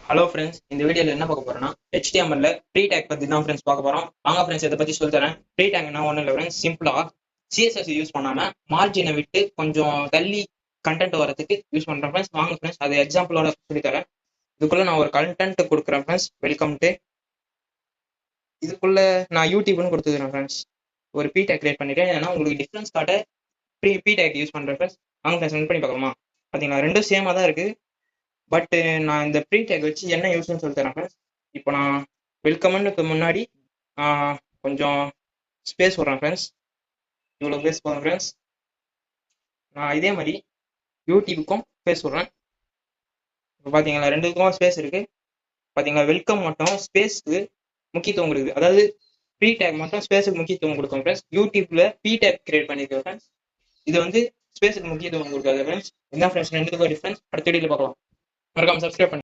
Hello friends, இந்த வீடியோல என்ன பார்க்க போறோம்னா HTML ப்ரீ டேக் பத்தி தான் ஃப்ரெண்ட்ஸ் பார்க்க போறோம். வாங்க ஃப்ரெண்ட்ஸ், இதை பத்தி சொல்லி தரேன். ப்ரீ டேக்னா ஒன்றும் இல்லை ஃப்ரெண்ட்ஸ், சிம்பிளா CSS யூஸ் பண்ணாம மார்ஜினை விட்டு கொஞ்சம் தள்ளி கண்டென்ட் வரதுக்கு யூஸ் பண்றேன் ஃப்ரெண்ட்ஸ். வாங்க ஃப்ரெண்ட்ஸ், அது எக்ஸாம்பிளோட சொல்லி தரேன். இதுக்குள்ள நான் ஒரு கண்டென்ட் கொடுக்குறேன் ஃப்ரெண்ட்ஸ். வெல்கம் டு இதுக்குள்ள நான் யூடியூப்னு கொடுத்துக்கிறேன் ஃப்ரெண்ட்ஸ். ஒரு பி டேக் கிரியேட் பண்ணிட்டேன். ஏன்னா உங்களுக்கு டிஃபரன்ஸ் காட்ட பி டேக் யூஸ் பண்றேன் ஃப்ரெண்ட்ஸ். வாங்க ஃப்ரெண்ட்ஸ், ரன் பண்ணி பார்க்கலாமா? பார்த்தீங்கன்னா ரெண்டும் சேமா தான் இருக்கு. பட் நான் இந்த ப்ரீ டேக் வச்சு என்ன யூஸ்ன்னு சொல்லி தரேன் ஃப்ரெண்ட்ஸ். இப்போ நான் வெல்கம்னுக்கு முன்னாடி கொஞ்சம் ஸ்பேஸ் விட்றேன் ஃப்ரெண்ட்ஸ். இவ்வளோ ஸ்பேஸ் போகிறேன் ஃப்ரெண்ட்ஸ். நான் இதே மாதிரி யூடியூபுக்கும் ஸ்பேஸ் விட்றேன். இப்போ பார்த்தீங்களா ரெண்டுக்கும் ஸ்பேஸ் இருக்கு. பார்த்தீங்களா வெல்கம் மட்டும் ஸ்பேஸ்க்கு முக்கியத்துவம் கொடுக்குது. அதாவது ப்ரீ டேக் மட்டும் ஸ்பேஸுக்கு முக்கியத்துவம் கொடுக்கும் ஃப்ரெண்ட்ஸ். யூடியூப்ல பி டேக் கிரியேட் பண்ணியிருக்கேன் ஃப்ரெண்ட்ஸ். இது வந்து ஸ்பேஸுக்கு முக்கியத்துவம் கொடுக்காது ஃப்ரெண்ட்ஸ். என்ன ஃப்ரெண்ட்ஸ் ரெண்டுக்கும் டிஃப்ரென்ஸ் அடுத்த வீடியோவில் பார்க்கலாம். மறக்காம சப்ஸ்கிரைப் பண்ணி